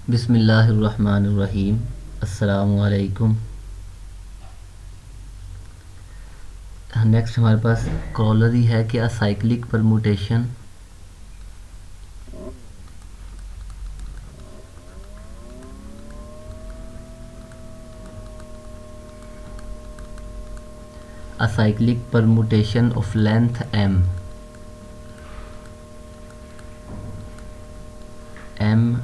बिस्मिल्लाहिर्रहमानिर्रहीम। अस्सलामुअलैकुम। नेक्स्ट हमारे पास कॉलरी है कि a cyclic permutation of length m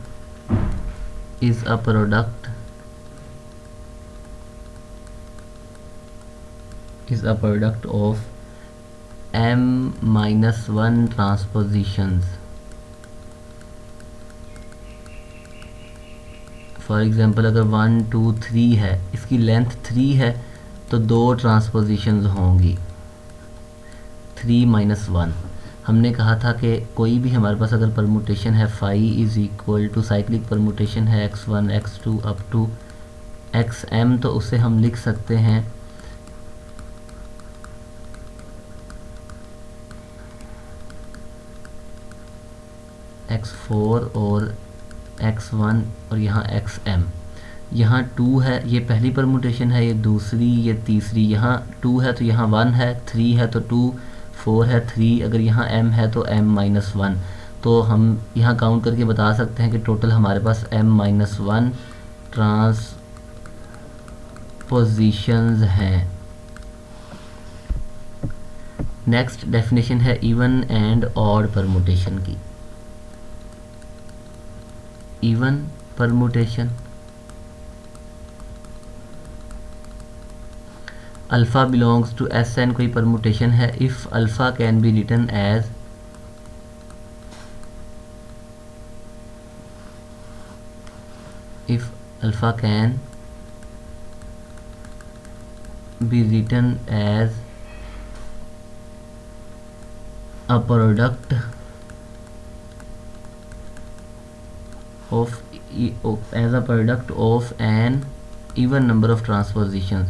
is a product of m minus 1 transpositions. For example अगर 1 2 3 है, इसकी लेंथ 3 है तो 2 ट्रांसपोजिशंस होंगी, 3 माइनस 1। हमने कहा था कि कोई भी हमारे पास अगर परमुटेशन है phi is equal to cyclic permutation है x1 x2 up to xm, तो उसे हम लिख सकते हैं x4 और x1 और यहाँ xm। यहाँ 2 है, ये पहली परमुटेशन है, ये दूसरी, ये तीसरी। यहाँ 2 है तो यहाँ 1 है, 3 है तो 2, 4 है 3, अगर यहाँ m है तो m माइनस 1। तो हम यहाँ काउंट करके बता सकते हैं कि टोटल हमारे पास m माइनस 1 ट्रांसपोजिशंस हैं। नेक्स्ट डेफिनेशन है इवन एंड ऑड परमुटेशन की। Even permutation, alpha belongs to S N कोई परमुटेशन है if alpha can be written as a product of an even number of transpositions।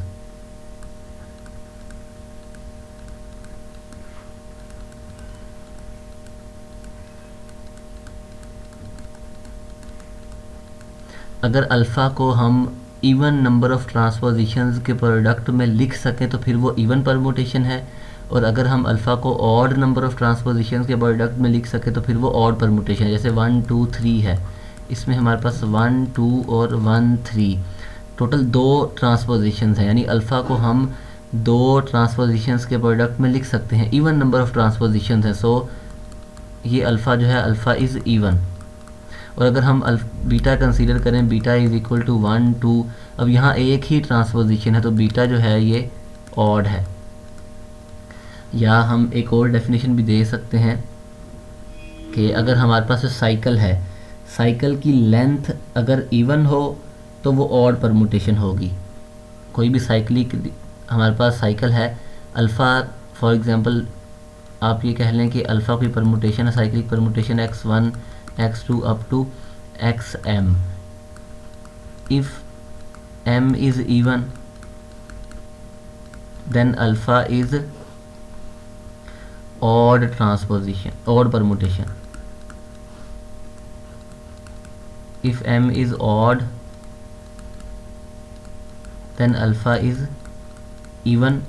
अगर alpha को हम even number of ट्रांसपोजिशंस के product में लिख सकें तो फिर वो इवन परमुटेशन है, और अगर हम अल्फ़ा को ऑड नंबर ऑफ़ ट्रांसपोजिशंस के प्रोडक्ट में लिख सकें तो फिर वो ऑड परमुटेशन है। जैसे 1 2 3 है, इसमें हमारे पास 1 2 और 1 3 टोटल 2 ट्रांसपोजिशंस हैं, यानी अल्फ़ा को हम 2 ट्रांसपोजिशंस के प्रोडक्ट में लिख सकते हैं, इवन नंबर ऑफ़ ट्रांसपोजिशंस हैं। सो ये अल्फ़ा जो है अल्फ़ा इज़ इवन। और अगर हम बीटा कंसीडर करें, बीटा इज़ इक्वल टू 1 2, अब यहाँ एक ही ट्रांसपोजिशन है तो बीटा जो है ये ऑड है। या हम एक और डेफिनेशन भी दे सकते हैं कि अगर हमारे पास साइकिल है, साइकिल की लेंथ अगर इवन हो तो वो ऑड परमुटेशन होगी। कोई भी साइक्लिक हमारे पास साइकिल है, अल्फ़ा फॉर एग्ज़ाम्पल आप ये कह लें कि अल्फ़ा की परमुटेशन है, cyclic permutation x1 x2 up to xm। if m is even then alpha is odd permutation। if m is odd then alpha is even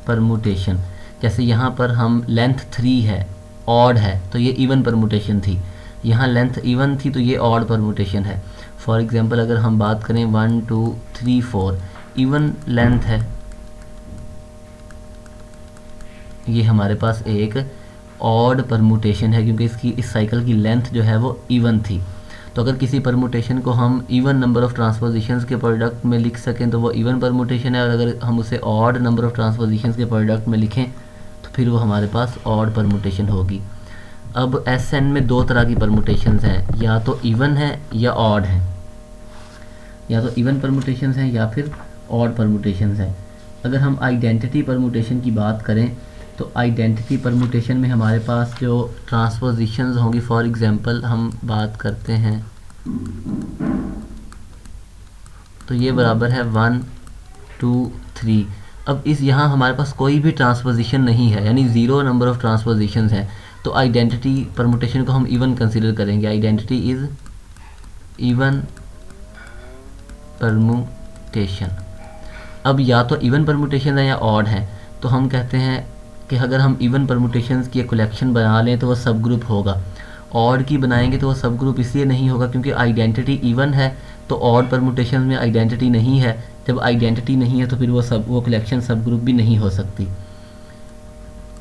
permutation। जैसे यहाँ पर हम लेंथ 3 है, ऑड है, तो ये इवन परमुटेशन थी। यहाँ लेंथ इवन थी तो ये ऑड परमुटेशन है। फॉर एग्जांपल अगर हम बात करें 1 2 3 4 इवन लेंथ है, ये हमारे पास एक ऑड परमुटेशन है क्योंकि इसकी इस साइकिल की लेंथ जो है वो इवन थी। तो अगर किसी परमुटेशन को हम इवन नंबर ऑफ़ ट्रांसपोजिशंस के प्रोडक्ट में लिख सकें तो वो इवन परमुटेशन है, और अगर हम उसे ऑड नंबर ऑफ़ ट्रांसपोजिशंस के प्रोडक्ट में लिखें तो फिर वो हमारे पास ऑड परमुटेशन होगी। अब एस एन में 2 तरह की परमुटेशंस हैं, या तो इवन है या ऑड है, या तो इवन परमुटेशंस हैं या फिर ऑड परमुटेशंस हैं। अगर हम आइडेंटिटी परमुटेशन की बात करें तो आइडेंटिटी परमुटेशन में हमारे पास जो ट्रांसपोजिशंस होंगी, फॉर एग्जांपल हम बात करते हैं तो ये बराबर है 1 2 3। अब इस यहाँ हमारे पास कोई भी ट्रांसपोजिशन नहीं है, यानी 0 नंबर ऑफ़ ट्रांसपोजिशंस हैं, तो आइडेंटिटी परमुटेशन को हम इवन कंसीडर करेंगे। Identity is even permutation. अब या तो इवन परमुटेशन है या ऑड है, तो हम कहते हैं कि अगर हम इवन परमुटेशंस की कलेक्शन बना लें तो वो सब ग्रुप होगा। ऑड की बनाएंगे तो वो सब ग्रुप इसलिए नहीं होगा क्योंकि आइडेंटिटी इवन है, तो ऑड परमुटेशन में आइडेंटिटी नहीं है। जब आइडेंटिटी नहीं है तो फिर वो कलेक्शन सब ग्रुप भी नहीं हो सकती।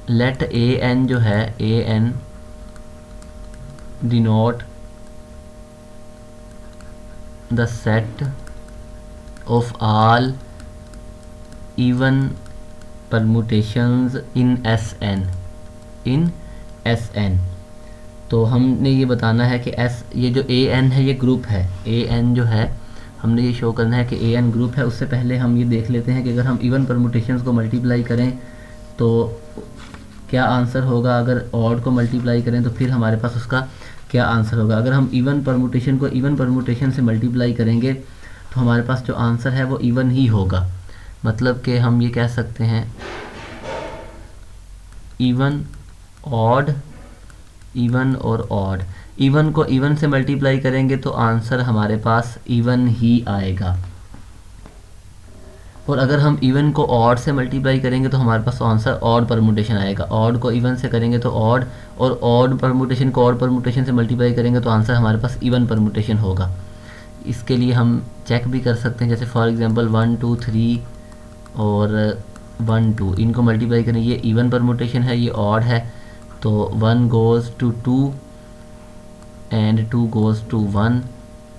लेट ए एन जो है, A N denote the set of all even permutations in S N, in S N. तो हमने ये बताना है कि एस, ये जो ए एन है ये ग्रुप है। ए एन जो है हमने ये शो करना है कि ए एन ग्रुप है। उससे पहले हम ये देख लेते हैं कि अगर हम इवन परमुटेशंस को मल्टीप्लाई करें तो क्या आंसर होगा। अगर ऑड को मल्टीप्लाई करें तो फिर हमारे पास उसका क्या आंसर होगा। अगर हम इवन परमुटेशन को इवन परमुटेशन से मल्टीप्लाई करेंगे तो हमारे पास जो आंसर है वो इवन ही होगा। मतलब कि हम ये कह सकते हैं इवन ऑड, इवन और ऑड। इवन को इवन से मल्टीप्लाई करेंगे तो आंसर हमारे पास इवन ही आएगा, और अगर हम इवन को ऑड से मल्टीप्लाई करेंगे तो हमारे पास आंसर ऑड परमुटेशन आएगा। ऑड को इवन से करेंगे तो ऑड, और ऑड परमुटेशन को ऑड परमुटेशन से मल्टीप्लाई करेंगे तो आंसर हमारे पास इवन परमुटेशन होगा। इसके लिए हम चेक भी कर सकते हैं, जैसे फॉर एग्जांपल 1 2 3 और 1 2, इनको मल्टीप्लाई करें, ये इवन परमुटेशन है, ये ऑड है, तो 1 goes to 2 and 2 goes to 1,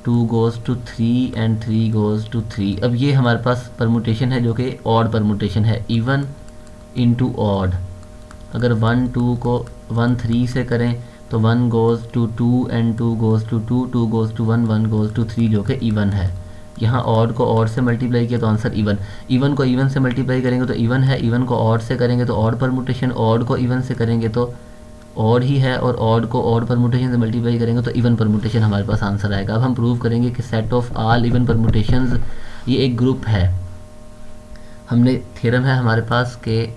2 goes to 3 and 3 goes to 3। अब ये हमारे पास परमुटेशन है जो कि ऑड परमुटेशन है, इवन इनटू ऑड। अगर 1 2 को 1 3 से करें तो 1 goes to 2 and 2 goes to 2, 2 goes to 1, 1 goes to 3 जो कि इवन है। यहाँ ऑड को ऑड से मल्टीप्लाई किया तो आंसर इवन। इवन को इवन से मल्टीप्लाई करेंगे तो इवन है, इवन को ऑड से करेंगे तो ऑड परमुटेशन, ऑड को इवन से करेंगे तो ऑड ही है, और ऑड को ऑड परमुटेशन से मल्टीप्लाई करेंगे तो इवन परमुटेशन हमारे पास आंसर आएगा। अब हम प्रूव करेंगे कि set of all even permutations ये एक ग्रुप है। हमने थ्योरम है हमारे पास के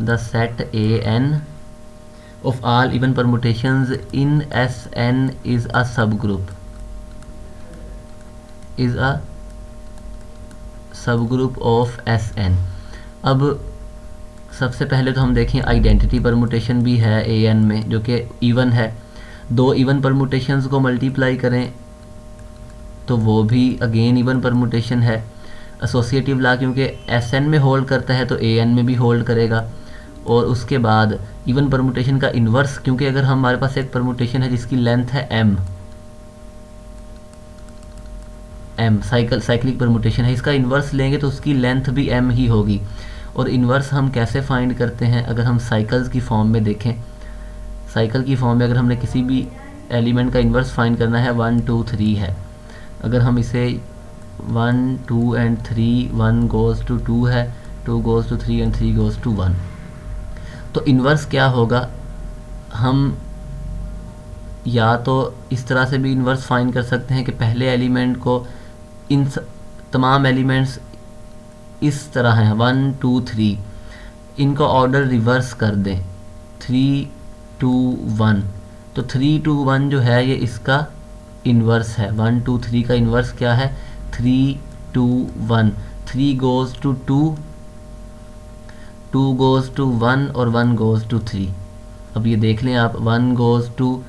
the set A N of all even permutations in S N is a subgroup, is a सब ग्रुप ऑफ एस एन। अब सबसे पहले तो हम देखें आइडेंटिटी परमुटेशन भी है ए एन में जो कि इवन है। दो इवन परमुटेशंस को मल्टीप्लाई करें तो वो भी अगेन इवन परमुटेशन है। एसोसिएटिव लॉ क्योंकि एस एन में होल्ड करता है तो ए एन में भी होल्ड करेगा। और उसके बाद इवन परमुटेशन का इन्वर्स, क्योंकि अगर हमारे पास एक परमुटेशन है जिसकी लेंथ है एम, साइक्लिक परमुटेशन है, इसका इन्वर्स लेंगे तो उसकी लेंथ भी एम ही होगी। और इन्वर्स हम कैसे फाइंड करते हैं, अगर हम साइकिल्स की फॉर्म में देखें, साइकिल की फॉर्म में अगर हमने किसी भी एलिमेंट का इन्वर्स फाइंड करना है 1 2 3 है, अगर हम इसे 1 2 एंड 3, 1 गोज़ टू 2 है, 2 goes to 3 and 3 goes to 1, तो इन्वर्स क्या होगा। हम या तो इस तरह से भी इन्वर्स फाइंड कर सकते हैं कि पहले एलिमेंट को, इन तमाम एलिमेंट्स इस तरह हैं 1 2 3, इनका ऑर्डर रिवर्स कर दें 3 2 1, तो 3 2 1 जो है ये इसका इन्वर्स है। 1 2 3 का इन्वर्स क्या है, 3 2 1, 3 गोज़ टू 2, 2 गोज़ टू 1 और 1 गोज़ टू 3। अब ये देख लें आप, 1 गोज़ टू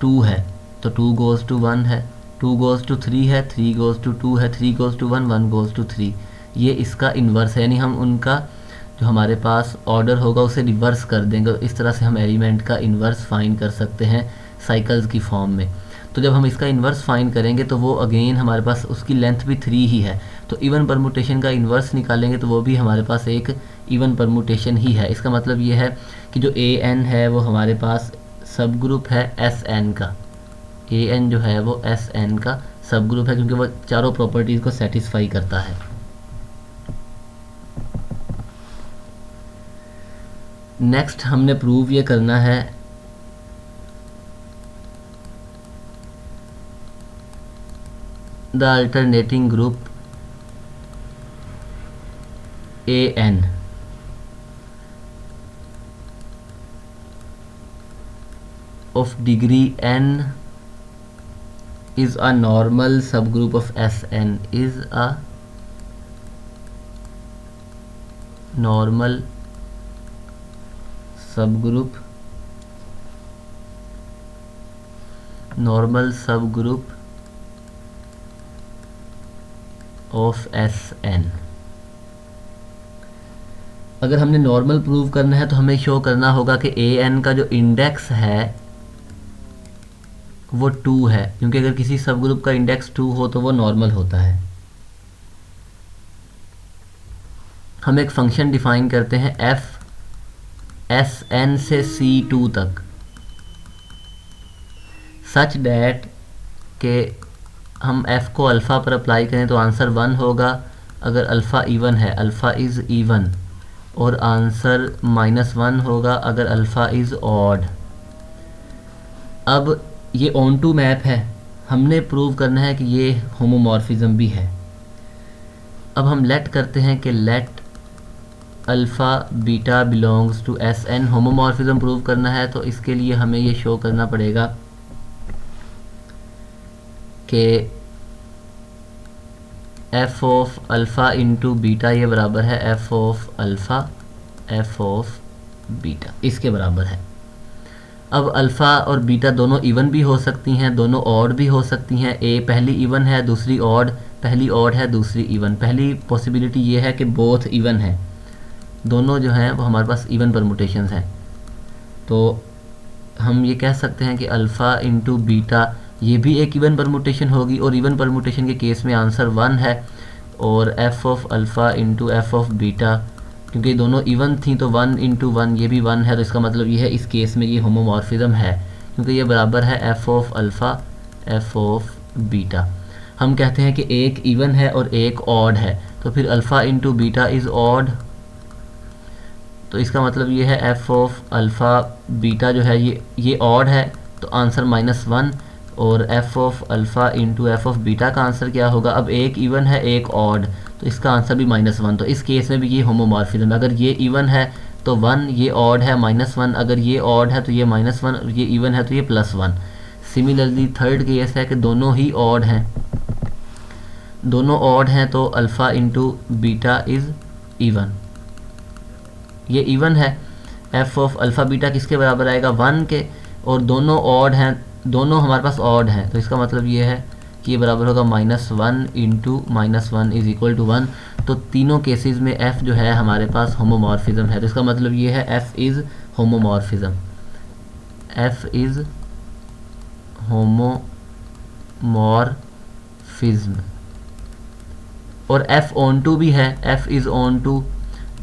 2 है तो 2 गोज़ टू 1 है, 2 गोज़ टू 3 है, 3 गोज़ टू 2 है, 3 गोज़ टू 1, 1 गोज़ टू 3। ये इसका इन्वर्स है, यानी हम उनका जो हमारे पास ऑर्डर होगा उसे रिवर्स कर देंगे। इस तरह से हम एलिमेंट का इन्वर्स फाइंड कर सकते हैं साइकिल्स की फॉर्म में। तो जब हम इसका इन्वर्स फाइंड करेंगे तो वो अगेन हमारे पास उसकी लेंथ भी 3 ही है, तो इवन परमुटेशन का इन्वर्स निकालेंगे तो वो भी हमारे पास एक इवन परमुटेशन ही है। इसका मतलब ये है कि जो ए एन है वो हमारे पास सब ग्रुप है एस एन का। ए एन जो है वो एस एन का सब ग्रुप है क्योंकि वो चारों प्रॉपर्टीज़ को सेटिस्फाई करता है। नेक्स्ट हमने प्रूव ये करना है the alternating group A N of degree n is a normal subgroup of Sn, is a normal subgroup of Sn। अगर हमने नॉर्मल प्रूव करना है तो हमें शो करना होगा कि An का जो इंडेक्स है वो 2 है, क्योंकि अगर किसी सब ग्रुप का इंडेक्स 2 हो तो वो नॉर्मल होता है। हम एक फंक्शन डिफाइन करते हैं f Sn से C2 तक, सच डैट के हम f को अल्फ़ा पर अप्लाई करें तो आंसर 1 होगा अगर अल्फ़ा इवन है, अल्फ़ा इज़ इवन, और आंसर -1 होगा अगर अल्फ़ा इज़ ऑड। अब ये ऑन टू मैप है, हमने प्रूव करना है कि ये होमोमॉर्फिज्म भी है। अब हम लेट करते हैं कि let alpha beta belongs to Sn, homomorphism prove करना है तो इसके लिए हमें ये शो करना पड़ेगा कि f of alpha into beta ये बराबर है f of alpha f of beta, इसके बराबर है। अब अल्फ़ा और बीटा दोनों इवन भी हो सकती हैं, दोनों ऑड भी हो सकती हैं। पहली इवन है दूसरी ऑड, पहली ऑड है दूसरी इवन। पहली पॉसिबिलिटी ये है कि बोथ इवन है, दोनों जो हैं वो हमारे पास इवन परमुटेशंस हैं। तो हम ये कह सकते हैं कि अल्फ़ा इंटू बीटा ये भी एक इवन परमुटेशन होगी, और इवन परमुटेशन के केस में आंसर 1 है। और f of alpha into F of beta, क्योंकि दोनों इवन थी तो 1 इंटू 1 ये भी 1 है, तो इसका मतलब ये है इस केस में ये होमोमॉर्फिज्म है, क्योंकि ये बराबर है f of alpha f of beta. हम कहते हैं कि एक इवन है और एक ऑड है, तो फिर alpha into beta is odd, तो इसका मतलब ये है f ऑफ अल्फ़ा बीटा जो है ये ऑड है, तो आंसर -1, और f of alpha into F of beta का आंसर क्या होगा। अब एक इवन है एक ऑड, तो इसका आंसर भी -1, तो इस केस में भी ये होमोमॉर्फिज्म। अगर ये इवन है तो 1, ये ऑड है -1, अगर ये ऑड है तो ये -1, और ये इवन है तो ये +1। सिमिलरली थर्ड केस है कि दोनों ही ऑड हैं, दोनों ऑड हैं तो alpha into beta is even, ये इवन है। f ऑफ अल्फ़ा बीटा किसके बराबर आएगा 1 के, और दोनों ऑड हैं, दोनों हमारे पास ऑड हैं, तो इसका मतलब ये है कि ये बराबर होगा -1 इंटू -1 इज़ इक्वल टू 1। तो तीनों केसेस में f जो है हमारे पास होमोमॉर्फिज्म है, तो इसका मतलब ये है f is homomorphism, f is homomorphism. और f ऑन टू भी है, f इज़ ऑन टू।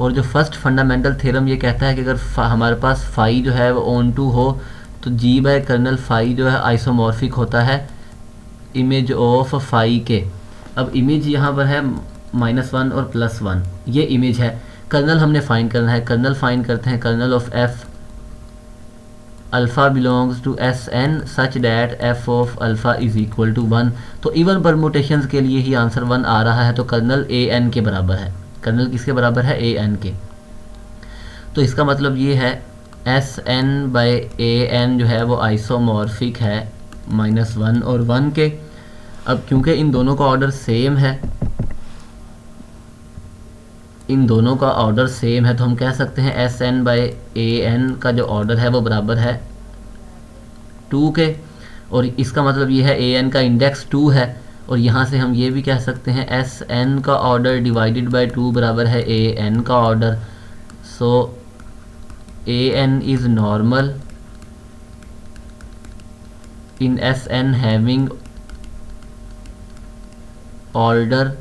और जो फर्स्ट फंडामेंटल थ्योरम ये कहता है कि अगर हमारे पास फाई जो है वो ऑन टू हो तो g बाय कर्नल फाई जो है आइसोमॉर्फिक होता है इमेज ऑफ फाई के। अब इमेज यहाँ पर है -1 और +1, ये इमेज है। कर्नल हमने फाइंड करना है, कर्नल फाइंड करते हैं, kernel of f alpha belongs to Sn such that f of alpha is equal to 1। तो इवन परमुटेशंस के लिए ही आंसर 1 आ रहा है, तो कर्नल an के बराबर है। कर्नल किसके बराबर है an के, तो इसका मतलब ये है Sn बाय an जो है वो आइसोमॉर्फिक है -1 और 1 के। अब क्योंकि इन दोनों का ऑर्डर सेम है, इन दोनों का ऑर्डर सेम है, तो हम कह सकते हैं Sn बाय an का जो ऑर्डर है वो बराबर है 2 के, और इसका मतलब ये है an का इंडेक्स 2 है। और यहाँ से हम ये भी कह सकते हैं Sn का ऑर्डर डिवाइडेड बाय 2 बराबर है an का order. So an is normal in Sn having order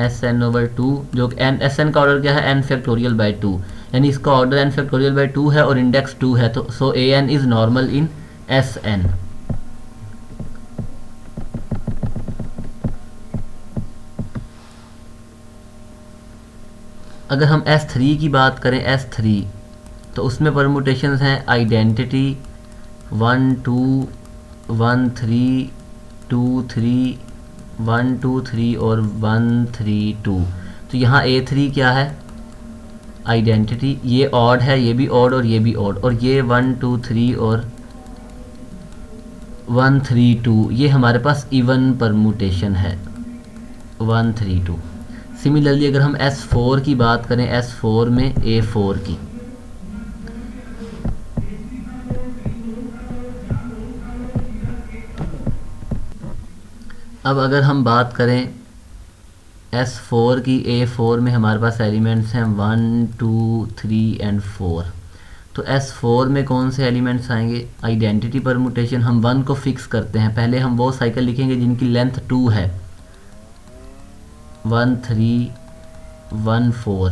Sn over 2, जो Sn का ऑर्डर क्या है n फैक्टोरियल बाय 2, यानी इसका ऑर्डर n फैक्टोरियल बाय 2 है और इंडेक्स 2 है, तो सो an is normal in Sn। अगर हम S3 की बात करें, S3 तो उसमें परमुटेशंस हैं आइडेंटिटी 1 2 1 3 2 3 1 2 3 और 1 3 2। तो यहाँ A3 क्या है आइडेंटिटी, ये ऑड है, ये भी ऑड और ये भी ऑड, और ये 1 2 3 और 132, ये हमारे पास इवन परमुटेशन है 132। सिमिलरली अगर हम S4 की बात करें, S4 में A4 की, अब अगर हम बात करें S4 की, A4 में हमारे पास एलिमेंट्स हैं 1 2 3 एंड 4। तो S4 में कौन से एलिमेंट्स आएंगे? आइडेंटिटी परमुटेशन, हम 1 को फिक्स करते हैं। पहले हम वो साइकिल लिखेंगे जिनकी लेंथ 2 है, 1 3 1 4।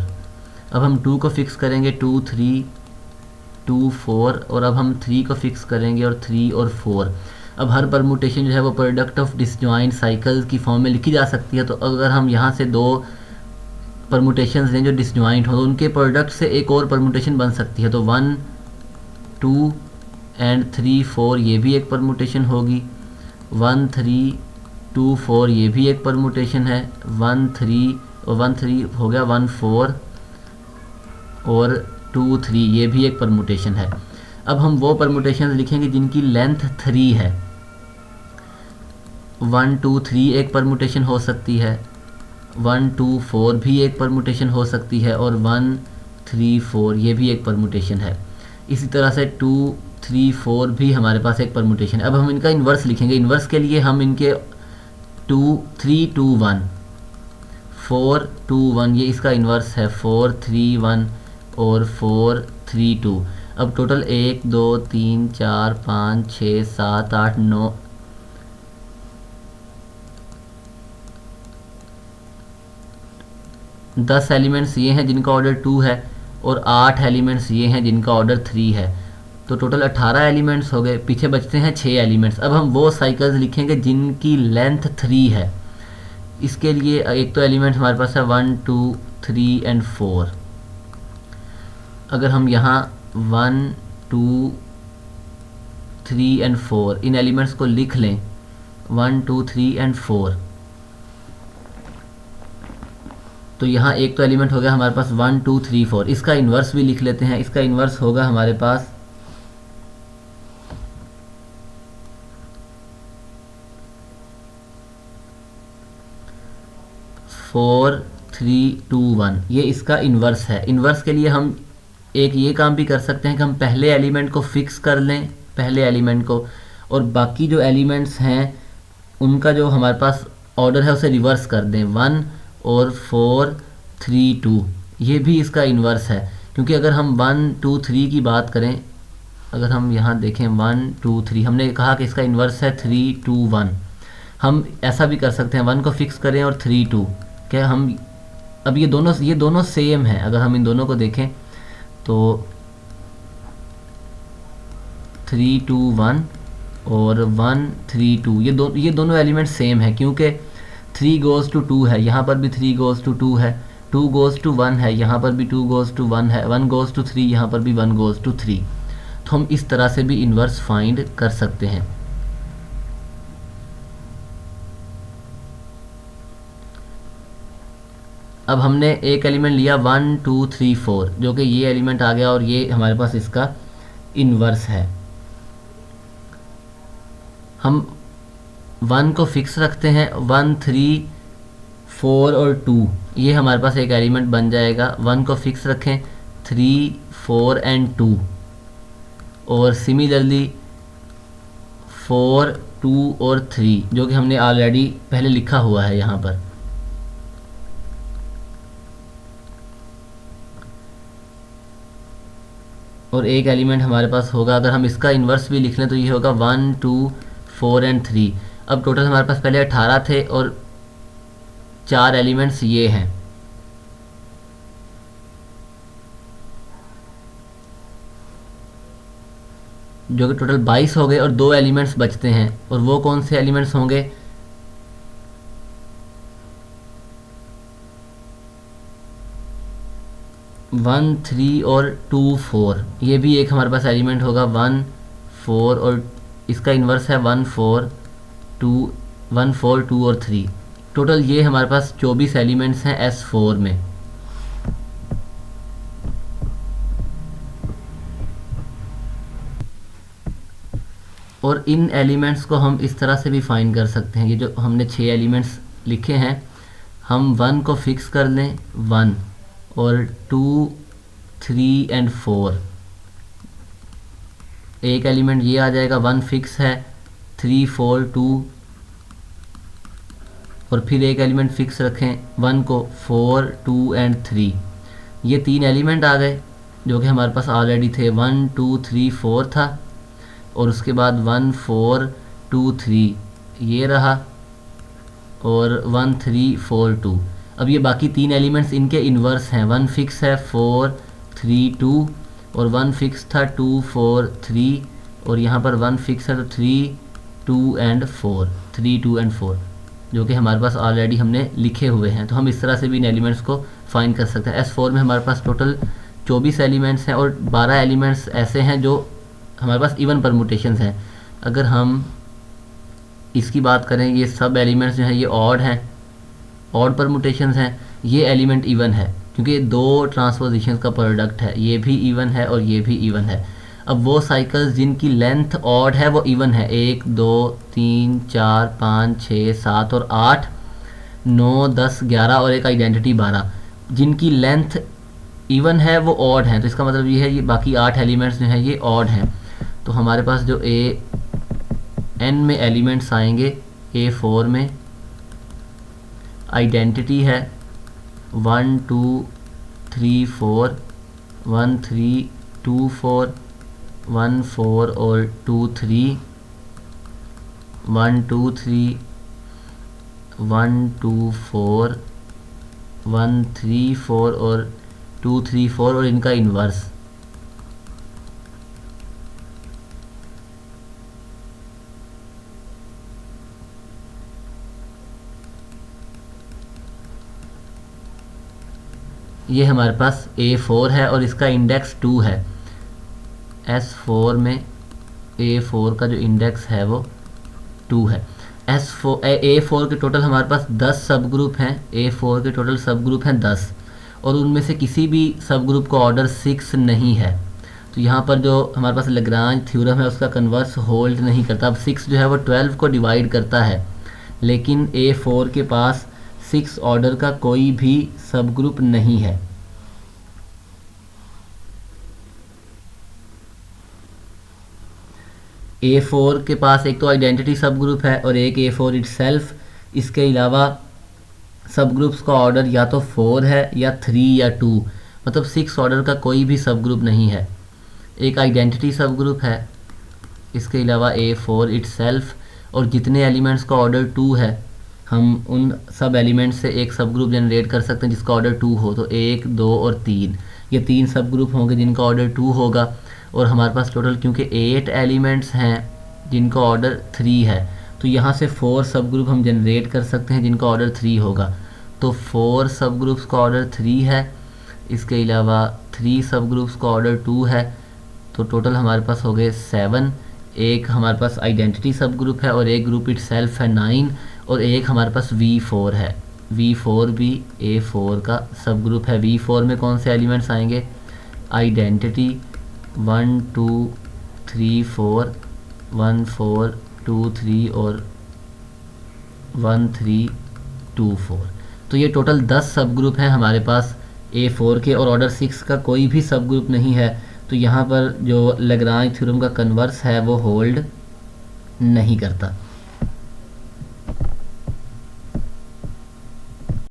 अब हम 2 को फिक्स करेंगे, 2 3 2 4, और अब हम 3 को फिक्स करेंगे और 3 और 4। अब हर परमुटेशन जो है वो प्रोडक्ट ऑफ डिसजॉइंट साइकिल्स की फॉर्म में लिखी जा सकती है। तो अगर हम यहाँ से दो परमुटेशंस लें जो डिसजॉइंट हो, तो उनके प्रोडक्ट से एक और परमुटेशन बन सकती है। तो 1 2 एंड 3 4 ये भी एक परमुटेशन होगी, 1 3 2 4 ये भी एक परमुटेशन है, 1 3 और 1 3 हो गया, 1 4 और 2 3 ये भी एक परमुटेशन है। अब हम वो परमुटेशन लिखेंगे जिनकी लेंथ 3 है। 1 2 3 एक परमुटेशन हो सकती है, 1 2 4 भी एक परमुटेशन हो सकती है, और 1 3 4 ये भी एक परमुटेशन है। इसी तरह से 2 3 4 भी हमारे पास एक परमुटेशन है। अब हम इनका इन्वर्स लिखेंगे। इन्वर्स के लिए हम इनके 2 3 2 1 4 2 1 ये इसका इन्वर्स है, 4 3 1 और 4 3 2। अब टोटल 1 2 3 4 5 6 7 8 9 10 एलिमेंट्स ये हैं जिनका ऑर्डर 2 है, और 8 एलिमेंट्स ये हैं जिनका ऑर्डर 3 है। तो टोटल 18 एलिमेंट्स हो गए, पीछे बचते हैं 6 एलिमेंट्स। अब हम वो साइकिल्स लिखेंगे जिनकी लेंथ 3 है। इसके लिए एक तो एलिमेंट हमारे पास है 1 2 3 एंड 4। अगर हम यहाँ 1 2 3 एंड 4 इन एलिमेंट्स को लिख लें, 1 2 3 एंड 4, तो यहाँ एक तो एलिमेंट हो गया हमारे पास 1 2 3 4। इसका इन्वर्स भी लिख लेते हैं। इसका इन्वर्स होगा हमारे पास 4 3 2 1, ये इसका इन्वर्स है। इन्वर्स के लिए हम एक ये काम भी कर सकते हैं कि हम पहले एलिमेंट को फिक्स कर लें, पहले एलिमेंट को, और बाकी जो एलिमेंट्स हैं उनका जो हमारे पास ऑर्डर है उसे रिवर्स कर दें, 1 और 4 3 2, ये भी इसका इन्वर्स है। क्योंकि अगर हम 1 2 3 की बात करें, अगर हम यहाँ देखें 1 2 3, हमने कहा कि इसका इन्वर्स है 3 2 1। हम ऐसा भी कर सकते हैं, 1 को फिक्स करें और 3 2, क्या हम अब ये दोनों सेम हैं। अगर हम इन दोनों को देखें तो 3 2 1 और 1 3 2 ये दोनों एलिमेंट सेम है, क्योंकि 3 गोज़ टू 2 है, यहाँ पर भी 3 गोज़ टू 2 है, 2 गोज़ टू 1 है, यहाँ पर भी 2 गोज़ टू 1 है, 1 गोज़ टू 3, यहाँ पर भी 1 गोज़ टू 3। तो हम इस तरह से भी इन्वर्स फाइंड कर सकते हैं। अब हमने एक एलिमेंट लिया 1 2 3 4, जो कि ये एलिमेंट आ गया, और ये हमारे पास इसका इन्वर्स है। हम 1 को फिक्स रखते हैं, 1 3 4 और 2 ये हमारे पास एक एलिमेंट बन जाएगा। 1 को फिक्स रखें, 3 4 एंड 2, और सिमिलरली 4 2 और 3, जो कि हमने ऑलरेडी पहले लिखा हुआ है यहाँ पर। और एक एलिमेंट हमारे पास होगा, अगर हम इसका इन्वर्स भी लिख लें तो ये होगा 1 2 4 एंड 3। अब टोटल हमारे पास पहले 18 थे और 4 एलिमेंट्स ये हैं। जो कि टोटल 22 हो गए, और 2 एलिमेंट्स बचते हैं, और वो कौन से एलिमेंट्स होंगे? 1 3 और 2 4, ये भी एक हमारे पास एलिमेंट होगा 1 4, और इसका इन्वर्स है 1 4 2 और 3। टोटल ये हमारे पास 24 एलिमेंट्स हैं S4 में। और इन एलिमेंट्स को हम इस तरह से भी फाइंड कर सकते हैं। ये जो हमने 6 एलिमेंट्स लिखे हैं, हम 1 को फिक्स कर लें 1, और 2, 3 एंड 4, एक एलिमेंट ये आ जाएगा, 1 फिक्स है, 3, 4, 2, और फिर एक एलिमेंट फिक्स रखें 1 को, 4, 2 एंड 3। ये 3 एलिमेंट आ गए जो कि हमारे पास ऑलरेडी थे। 1, 2, 3, 4 था, और उसके बाद 1, 4, 2, 3 ये रहा, और 1, 3, 4, 2। अब ये बाकी 3 एलिमेंट्स इनके इन्वर्स हैं। 1 फिक्स है, 4, 3, 2, और 1 फिक्स था, 2, 4, 3, और यहाँ पर 1 फिक्स है तो 3, 2 एंड 4, 3, 2 एंड 4, जो कि हमारे पास ऑलरेडी हमने लिखे हुए हैं। तो हम इस तरह से भी इन एलिमेंट्स को फाइंड कर सकते हैं। S4 में हमारे पास टोटल 24 एलिमेंट्स हैं, और 12 एलिमेंट्स ऐसे हैं जो हमारे पास इवन परमुटेशंस हैं। अगर हम इसकी बात करें, ये सब एलिमेंट्स जो हैं ये ऑड हैं, ऑड परमुटेशंस हैं। ये एलिमेंट इवन है क्योंकि 2 ट्रांसपोजिशंस का प्रोडक्ट है, ये भी इवन है और ये भी इवन है। अब वो साइकिल्स जिनकी लेंथ ऑड है वो इवन है, 1, 2, 3, 4, 5, 6, 7 और 8, 9, 10, 11 और एक आइडेंटिटी 12। जिनकी लेंथ इवन है वो ऑड है, तो इसका मतलब ये है ये बाकी 8 एलिमेंट्स जो हैं ये ऑड हैं। तो हमारे पास जो n में एलिमेंट्स आएंगे A4 में, आइडेंटिटी है 1, 2, 3, 4, 1, 3, 2, 4, 1, 4 और 2, 3, 1, 2, 3, 1, 2, 4, 1, 3, 4 और 2, 3, 4 और इनका इन्वर्स। ये हमारे पास A4 है और इसका इंडेक्स 2 है। S4 में A4 का जो इंडेक्स है वो 2 है। A4 के टोटल हमारे पास 10 सब ग्रुप हैं। A4 के टोटल सब ग्रुप हैं 10, और उनमें से किसी भी सब ग्रुप का ऑर्डर 6 नहीं है। तो यहाँ पर जो हमारे पास लैग्रांज थ्योरम है उसका कन्वर्स होल्ड नहीं करता। अब 6 जो है वो 12 को डिवाइड करता है, लेकिन A4 के पास 6 ऑर्डर का कोई भी सब ग्रुप नहीं है। A4 के पास एक तो आइडेंटिटी सब ग्रुप है और एक A4 इटसेल्फ। इसके अलावा सब ग्रुप्स का ऑर्डर या तो 4 है या 3 या 2, मतलब 6 ऑर्डर का कोई भी सब ग्रुप नहीं है। एक आइडेंटिटी सब ग्रुप है, इसके अलावा A4 इटसेल्फ, और जितने एलिमेंट्स का ऑर्डर 2 है हम उन सब एलिमेंट्स से एक सब ग्रुप जनरेट कर सकते हैं जिसका ऑर्डर 2 हो। तो 1, 2 और 3, ये 3 सब ग्रुप होंगे जिनका ऑर्डर 2 होगा। और हमारे पास टोटल क्योंकि 8 एलिमेंट्स हैं जिनका ऑर्डर 3 है, तो यहाँ से 4 सब ग्रुप हम जनरेट कर सकते हैं जिनका ऑर्डर 3 होगा। तो 4 सब ग्रुप्स का ऑर्डर 3 है, इसके अलावा 3 सब ग्रुप्स का ऑर्डर 2 है, तो टोटल हमारे पास हो गए 7। एक हमारे पास आइडेंटिटी सब ग्रुप है और एक ग्रुप इटसेल्फ है 9, और एक हमारे पास V4 है। V4 भी A4 का सब ग्रुप है। V4 में कौन से एलिमेंट्स आएंगे? आइडेंटिटी 1, 2, 3, 4, 1, 4, 2, 3 और 1, 3, 2, 4। तो ये टोटल 10 सब ग्रुप हैं हमारे पास A4 के, और ऑर्डर 6 का कोई भी सब ग्रुप नहीं है। तो यहाँ पर जो लैग्रांज थ्योरम का कन्वर्स है वो होल्ड नहीं करता।